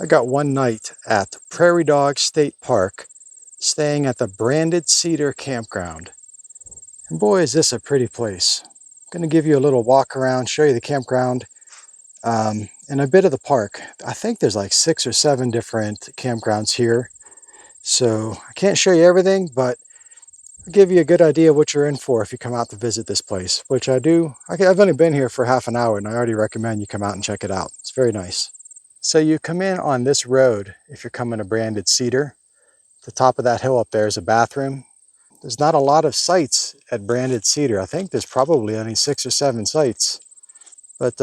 I got one night at Prairie Dog State Park, staying at the Branded Cedar Campground. And boy, is this a pretty place. I'm going to give you a little walk around, show you the campground, and a bit of the park. I think there's like 6 or 7 different campgrounds here. So I can't show you everything, but I'll give you a good idea of what you're in for if you come out to visit this place, which I do. I've only been here for half an hour and I already recommend you come out and check it out. It's very nice. So you come in on this road if you're coming to Branded Cedar. The top of that hill up there is a bathroom. There's not a lot of sites at Branded Cedar. I think there's probably only 6 or 7 sites. But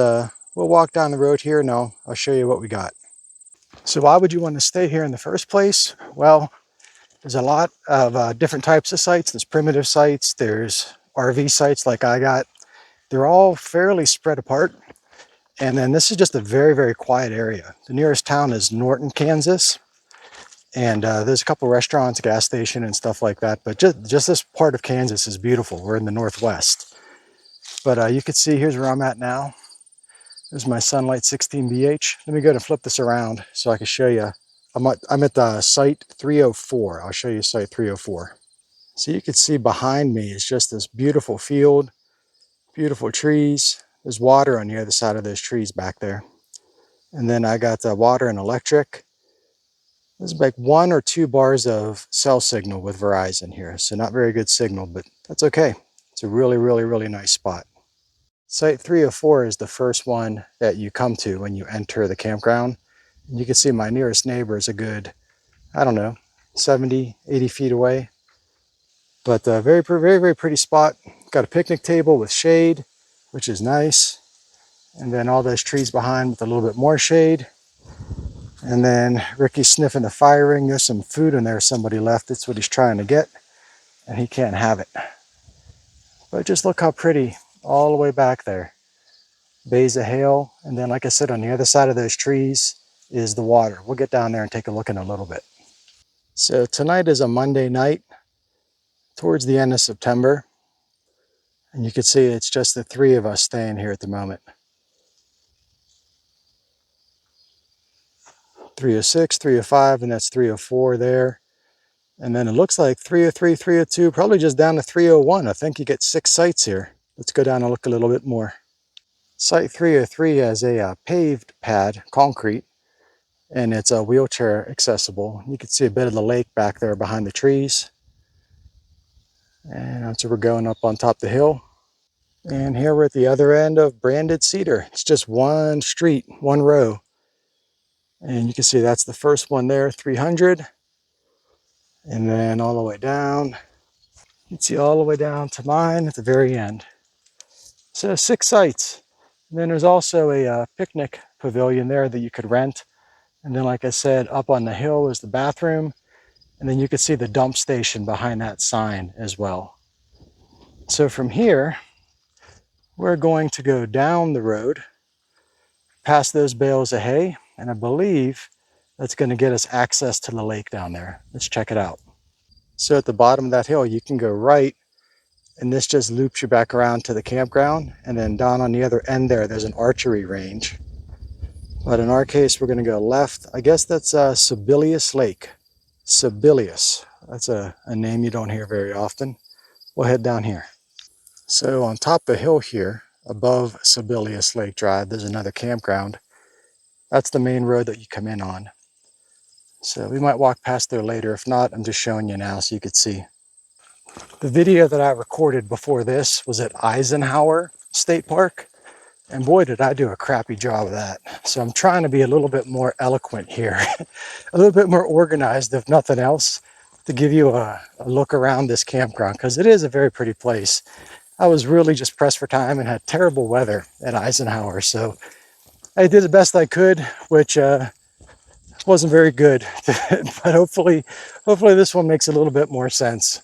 we'll walk down the road here and I'll show you what we got. So why would you want to stay here in the first place? Well, there's a lot of different types of sites. There's primitive sites, there's RV sites like I got. They're all fairly spread apart. And then this is just a very, very quiet area. The nearest town is Norton, Kansas. And there's a couple restaurants, gas station and stuff like that. But just this part of Kansas is beautiful. We're in the Northwest. But you can see, here's where I'm at now. There's my Sunlight 16BH. Let me go and flip this around so I can show you. I'm at the site 304. I'll show you site 304. So you can see behind me is just this beautiful field, beautiful trees. There's water on the other side of those trees back there. And then I got the water and electric. There's like 1 or 2 bars of cell signal with Verizon here. So not very good signal, but that's okay. It's a really, really, really nice spot. Site 304 is the first one that you come to when you enter the campground. And you can see my nearest neighbor is a good, I don't know, 70, 80 feet away. But very, very, very pretty spot. Got a picnic table with shade, which is nice. And then all those trees behind with a little bit more shade. And then Ricky's sniffing the fire ring. There's some food in there somebody left. That's what he's trying to get. And he can't have it. But just look how pretty all the way back there. Bays of hail. And then, like I said, on the other side of those trees is the water. We'll get down there and take a look in a little bit. So tonight is a Monday night towards the end of September. And you can see it's just the 3 of us staying here at the moment. 306, 305, and that's 304 there. And then it looks like 303, 302, probably just down to 301. I think you get 6 sites here. Let's go down and look a little bit more. Site 303 has a paved pad, concrete, and it's wheelchair accessible. You can see a bit of the lake back there behind the trees. And so we're going up on top of the hill. And here we're at the other end of Branded Cedar. It's just one street, one row. And you can see that's the first one there, 300. And then all the way down, you can see all the way down to mine at the very end. So 6 sites. And then there's also a picnic pavilion there that you could rent. And then, like I said, up on the hill is the bathroom. And then you can see the dump station behind that sign as well. So from here, we're going to go down the road, past those bales of hay, and I believe that's going to get us access to the lake down there. Let's check it out. So at the bottom of that hill, you can go right, and this just loops you back around to the campground. And then down on the other end there, there's an archery range. But in our case, we're going to go left. I guess that's Sibelius Lake. Sibelius. That's a name you don't hear very often. We'll head down here. So on top of the hill here, above Sibelius Lake Drive, there's another campground. That's the main road that you come in on. So we might walk past there later. If not, I'm just showing you now so you could see. The video that I recorded before this was at Eisenhower State Park. And boy, did I do a crappy job of that. So I'm trying to be a little bit more eloquent here, a little bit more organized, if nothing else, to give you a look around this campground, because it is a very pretty place. I was really just pressed for time and had terrible weather at Eisenhower. So I did the best I could, which wasn't very good, but hopefully this one makes a little bit more sense.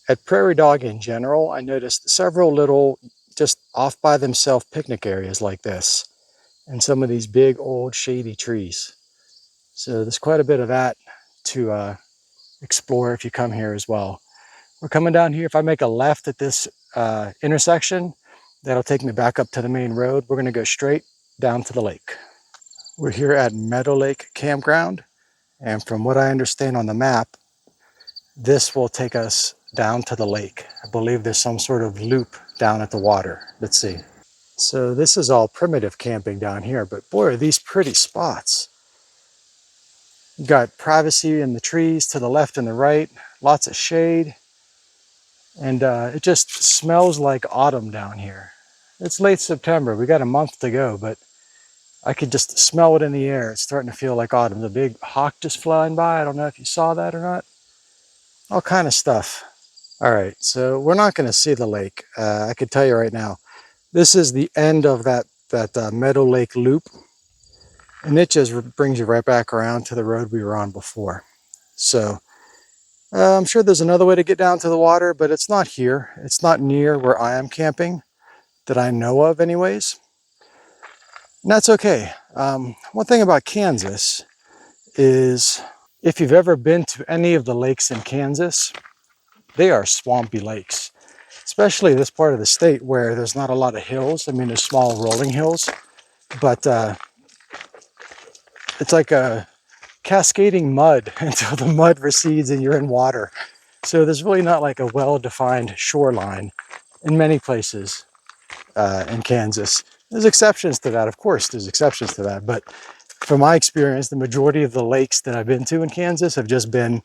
At Prairie Dog in general, I noticed several little just off by themselves picnic areas like this, and some of these big old shady trees. So there's quite a bit of that to explore if you come here as well. We're coming down here. If I make a left at this intersection, that'll take me back up to the main road. We're going to go straight down to the lake. We're here at Meadow Lake Campground, and from what I understand on the map, this will take us down to the lake. I believe there's some sort of loop down at the water. Let's see. So this is all primitive camping down here, but boy, are these pretty spots. You've got privacy in the trees to the left and the right, lots of shade, and it just smells like autumn down here. It's late September, we got a month to go, but I could just smell it in the air. It's starting to feel like autumn. The big hawk just flying by. I don't know if you saw that or not. All kind of stuff. All right, so we're not going to see the lake. I could tell you right now. This is the end of that Meadow Lake loop, and it just brings you right back around to the road we were on before. So I'm sure there's another way to get down to the water, but it's not here. It's not near where I am camping, that I know of anyways. And that's okay. One thing about Kansas is if you've ever been to any of the lakes in Kansas, they are swampy lakes, especially this part of the state where there's not a lot of hills. I mean, there's small rolling hills, but it's like a cascading mud until the mud recedes and you're in water. So there's really not like a well-defined shoreline in many places in Kansas. There's exceptions to that, of course, there's exceptions to that, but from my experience, the majority of the lakes that I've been to in Kansas have just been,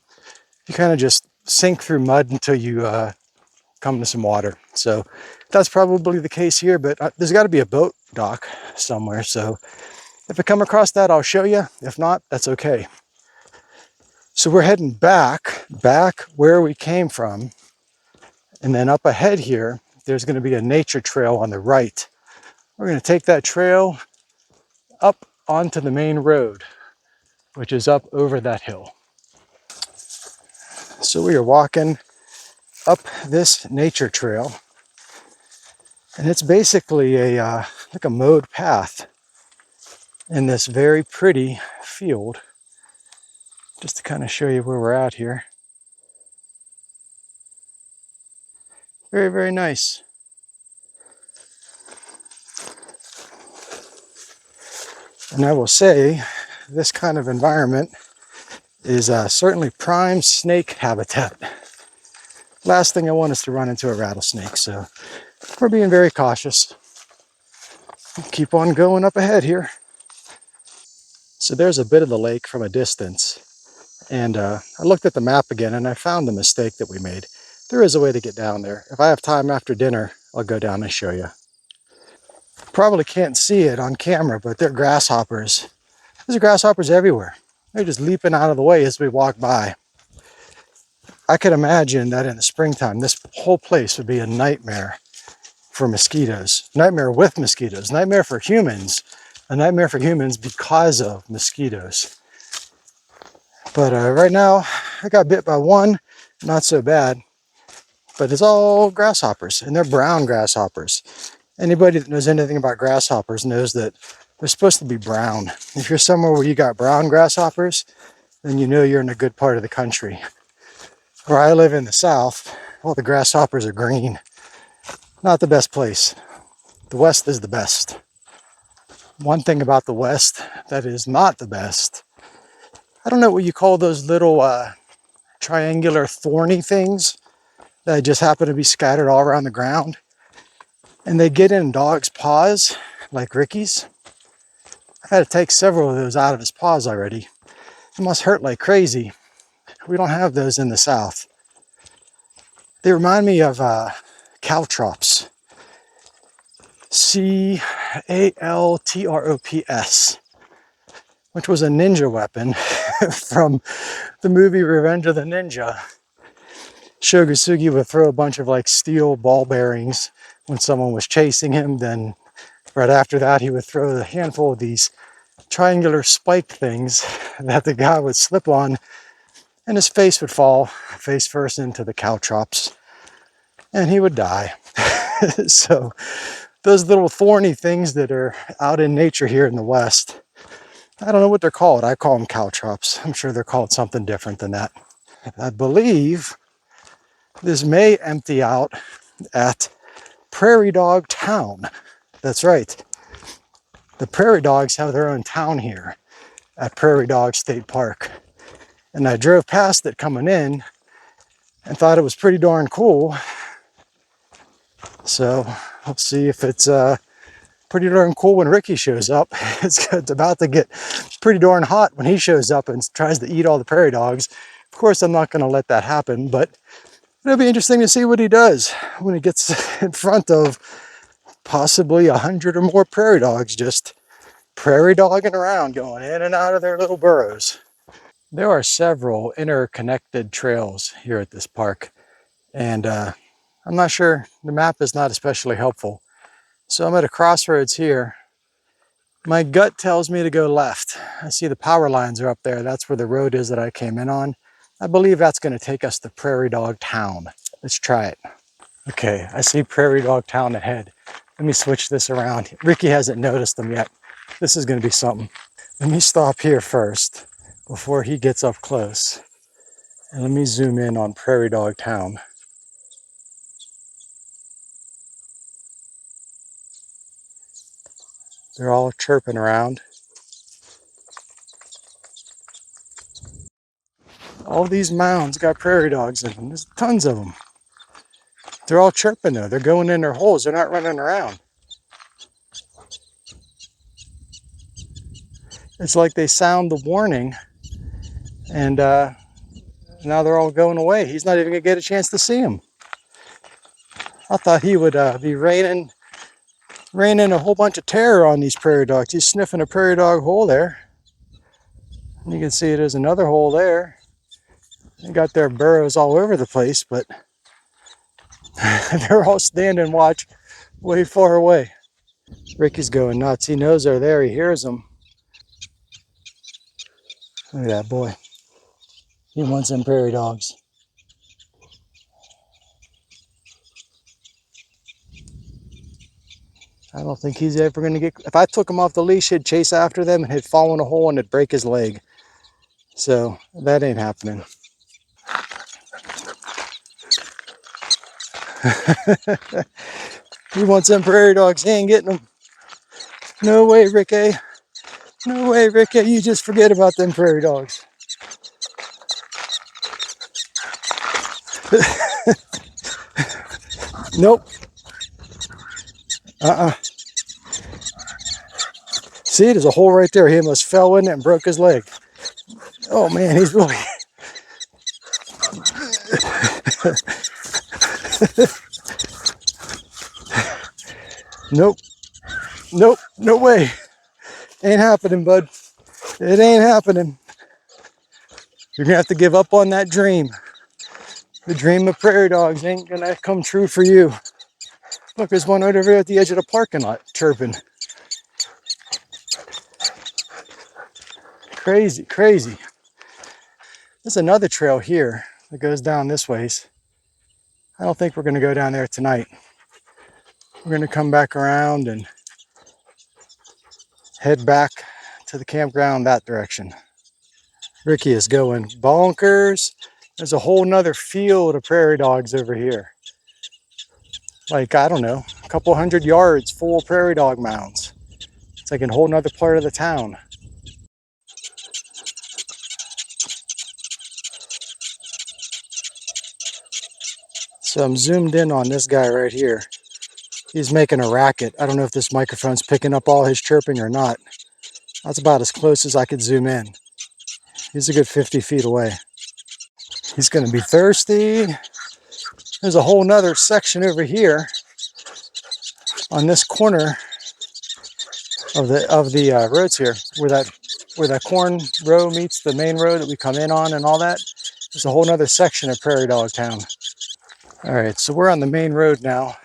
you kind of just sink through mud until you come to some water. So that's probably the case here, but there's got to be a boat dock somewhere. So if I come across that, I'll show you. If not, that's okay. So we're heading back where we came from. And then up ahead here, there's going to be a nature trail on the right. We're going to take that trail up onto the main road, which is up over that hill. So we are walking up this nature trail, and it's basically a like a mowed path in this very pretty field. Just to kind of show you where we're at here. Very, very nice. And I will say, this kind of environment is certainly prime snake habitat. Last thing I want is to run into a rattlesnake, so we're being very cautious. Keep on going up ahead here. So there's a bit of the lake from a distance, and I looked at the map again and I found the mistake that we made. There is a way to get down there. If I have time after dinner, I'll go down and show you. Probably can't see it on camera, but they're grasshoppers. There's grasshoppers everywhere. They're just leaping out of the way as we walk by. I could imagine that in the springtime, this whole place would be a nightmare for mosquitoes. Nightmare with mosquitoes. Nightmare for humans. A nightmare for humans because of mosquitoes. But right now, I got bit by one. Not so bad. But it's all grasshoppers, and they're brown grasshoppers. Anybody that knows anything about grasshoppers knows that they're supposed to be brown. If you're somewhere where you got brown grasshoppers, then you know you're in a good part of the country. Where I live in the south, all the grasshoppers are green. Not the best place. The west is the best. One thing about the west that is not the best, I don't know what you call those little triangular thorny things that just happen to be scattered all around the ground. And they get in dogs' paws, like Ricky's. I've had to take several of those out of his paws already. It must hurt like crazy. We don't have those in the south. They remind me of caltrops. Caltrops, which was a ninja weapon from the movie Revenge of the Ninja. Shogasugi would throw a bunch of like steel ball bearings when someone was chasing him. Then right after that, he would throw a handful of these triangular spiked things that the guy would slip on, and his face would fall face first into the caltrops, and he would die. So those little thorny things that are out in nature here in the West, I don't know what they're called. I call them caltrops. I'm sure they're called something different than that. I believe this may empty out at Prairie Dog Town. That's right. The prairie dogs have their own town here at Prairie Dog State Park. And I drove past it coming in and thought it was pretty darn cool. So let's see if it's pretty darn cool when Ricky shows up. It's about to get pretty darn hot when he shows up and tries to eat all the prairie dogs. Of course, I'm not going to let that happen, but it'll be interesting to see what he does when he gets in front of possibly 100 or more prairie dogs just prairie dogging around, going in and out of their little burrows. There are several interconnected trails here at this park, and I'm not sure, the map is not especially helpful. So I'm at a crossroads here. My gut tells me to go left. I see the power lines are up there. That's where the road is that I came in on. I believe that's going to take us to Prairie Dog Town. Let's try it. Okay, I see Prairie Dog Town ahead. Let me switch this around. Ricky hasn't noticed them yet. This is going to be something. Let me stop here first before he gets up close. And let me zoom in on Prairie Dog Town. They're all chirping around. All these mounds got prairie dogs in them. There's tons of them. They're all chirping though. They're going in their holes. They're not running around. It's like they sound the warning, and now they're all going away. He's not even gonna get a chance to see them. I thought he would be raining a whole bunch of terror on these prairie dogs. He's sniffing a prairie dog hole there. And you can see there's another hole there. They got their burrows all over the place, but they're all standing watch way far away. Ricky's going nuts. He knows they're there. He hears them. Look at that boy. He wants them prairie dogs. I don't think he's ever going to get... If I took him off the leash, he'd chase after them and he'd fall in a hole and it'd break his leg. So that ain't happening. He wants them prairie dogs. He ain't getting them. No way, Ricky. No way, Ricky. You just forget about them prairie dogs. Nope. See, there's a hole right there. He almost fell in it and broke his leg. Oh man, he's really... Nope. Nope. No way. Ain't happening, bud. It ain't happening. You're gonna have to give up on that dream. The dream of prairie dogs ain't gonna come true for you. Look, there's one right over here at the edge of the parking lot chirping. Crazy, crazy. There's another trail here that goes down this ways. I don't think we're gonna go down there tonight. We're gonna come back around and head back to the campground that direction. Ricky is going bonkers. There's a whole nother field of prairie dogs over here. Like, I don't know, a couple 100 yards full of prairie dog mounds. It's like a whole nother part of the town. So I'm zoomed in on this guy right here. He's making a racket. I don't know if this microphone's picking up all his chirping or not. That's about as close as I could zoom in. He's a good 50 feet away. He's gonna be thirsty. There's a whole nother section over here on this corner of the roads here, where that corn row meets the main road that we come in on and all that. There's a whole nother section of Prairie Dog Town. All right, so we're on the main road now.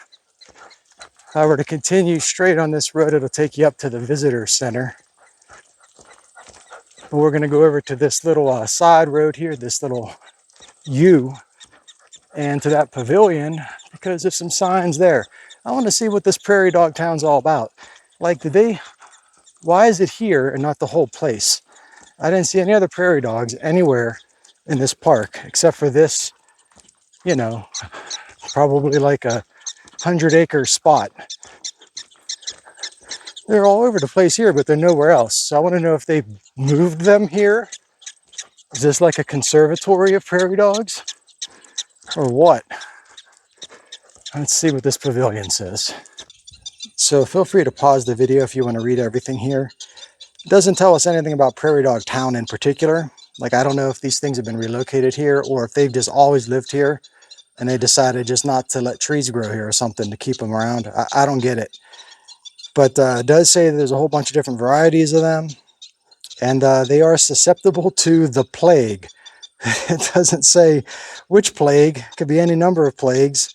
If I were to continue straight on this road, it'll take you up to the visitor center. But we're gonna go over to this little side road here, this little U, and to that pavilion because there's some signs there. I want to see what this Prairie Dog Town's all about. Like, why is it here and not the whole place? I didn't see any other prairie dogs anywhere in this park except for this, you know, probably like a 100-acre spot. They're all over the place here, but they're nowhere else. So I want to know if they moved them here. Is this like a conservatory of prairie dogs or what? Let's see what this pavilion says. So feel free to pause the video if you want to read everything here. It doesn't tell us anything about Prairie Dog Town in particular. Like, I don't know if these things have been relocated here or if they've just always lived here and they decided just not to let trees grow here or something to keep them around. I don't get it. But it does say there's a whole bunch of different varieties of them, and they are susceptible to the plague. It doesn't say which plague. It could be any number of plagues.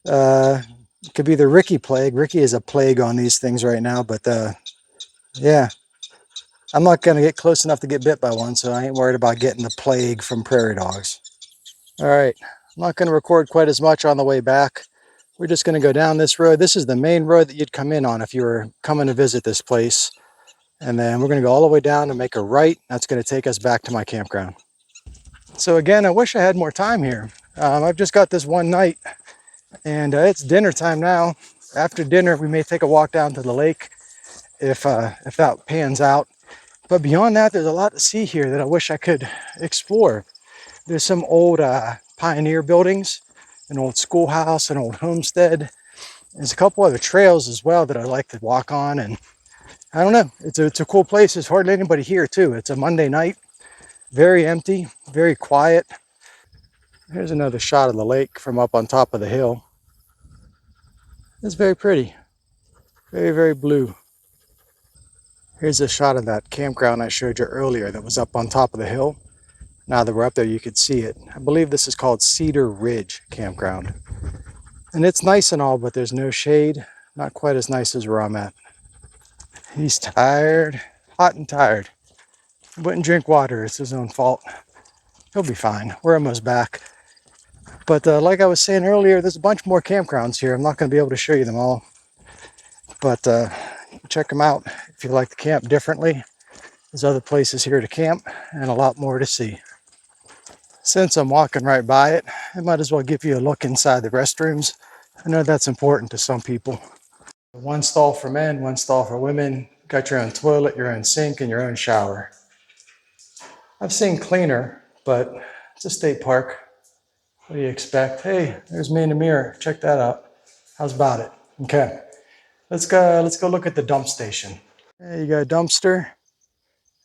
It could be the Ricky plague. Ricky is a plague on these things right now, but yeah. I'm not going to get close enough to get bit by one, so I ain't worried about getting the plague from prairie dogs. All right, I'm not going to record quite as much on the way back. We're just going to go down this road. This is the main road that you'd come in on if you were coming to visit this place. And then we're going to go all the way down and make a right. That's going to take us back to my campground. So again, I wish I had more time here. I've just got this one night, and it's dinner time now. After dinner, we may take a walk down to the lake if that pans out. But beyond that, there's a lot to see here that I wish I could explore. There's some old pioneer buildings, an old schoolhouse, an old homestead. There's a couple other trails as well that I like to walk on, and I don't know, it's a cool place. There's hardly anybody here too. It's a Monday night, very empty, very quiet. Here's another shot of the lake from up on top of the hill. It's very pretty, very, very blue. Here's a shot of that campground I showed you earlier that was up on top of the hill. Now that we're up there, you could see it. I believe this is called Cedar Ridge Campground. And it's nice and all, but there's no shade. Not quite as nice as where I'm at. He's tired, hot and tired. Wouldn't drink water, it's his own fault. He'll be fine. We're almost back. But like I was saying earlier, there's a bunch more campgrounds here. I'm not going to be able to show you them all. But check them out if you like to camp differently. There's other places here to camp and a lot more to see. Since I'm walking right by it, I might as well give you a look inside the restrooms. I know that's important to some people. One stall for men, one stall for women. Got your own toilet, your own sink, and your own shower. I've seen cleaner, but it's a state park. What do you expect? Hey, there's me in the mirror. Check that out. How's about it? Okay, let's go look at the dump station. There you go, dumpster.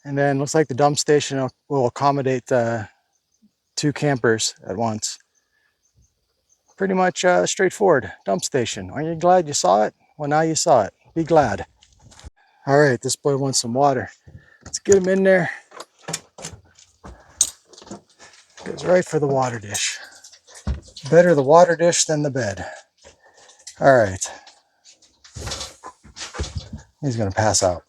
And then looks like the dump station will accommodate 2 campers at once. Pretty much straightforward dump station. Aren't you glad you saw it? Well, now you saw it. Be glad. All right, this boy wants some water. Let's get him in there. Goes right for the water dish. Better the water dish than the bed. All right. He's gonna pass out.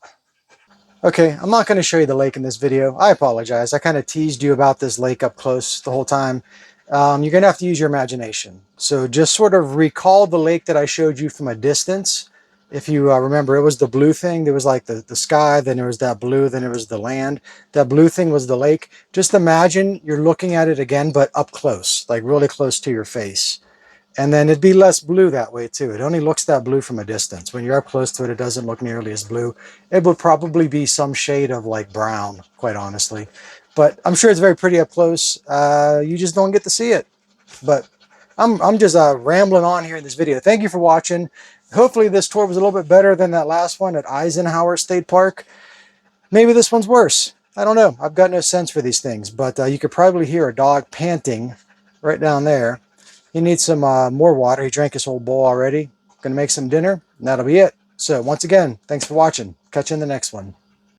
Okay, I'm not gonna show you the lake in this video. I apologize. I kind of teased you about this lake up close the whole time. You're gonna have to use your imagination. So just sort of recall the lake that I showed you from a distance. If you remember, it was the blue thing. There was like the sky, then there was that blue, then there was the land. That blue thing was the lake. Just imagine you're looking at it again, but up close, like really close to your face. And then it'd be less blue that way too. It only looks that blue from a distance. When you're up close to it, it doesn't look nearly as blue. It would probably be some shade of like brown, quite honestly. But I'm sure it's very pretty up close. You just don't get to see it. But I'm just rambling on here in this video. Thank you for watching. Hopefully this tour was a little bit better than that last one at Eisenhower State Park. Maybe this one's worse. I don't know. I've got no sense for these things. But you could probably hear a dog panting right down there. He needs some more water. He drank his whole bowl already. Gonna make some dinner, and that'll be it. So once again, thanks for watching. Catch you in the next one.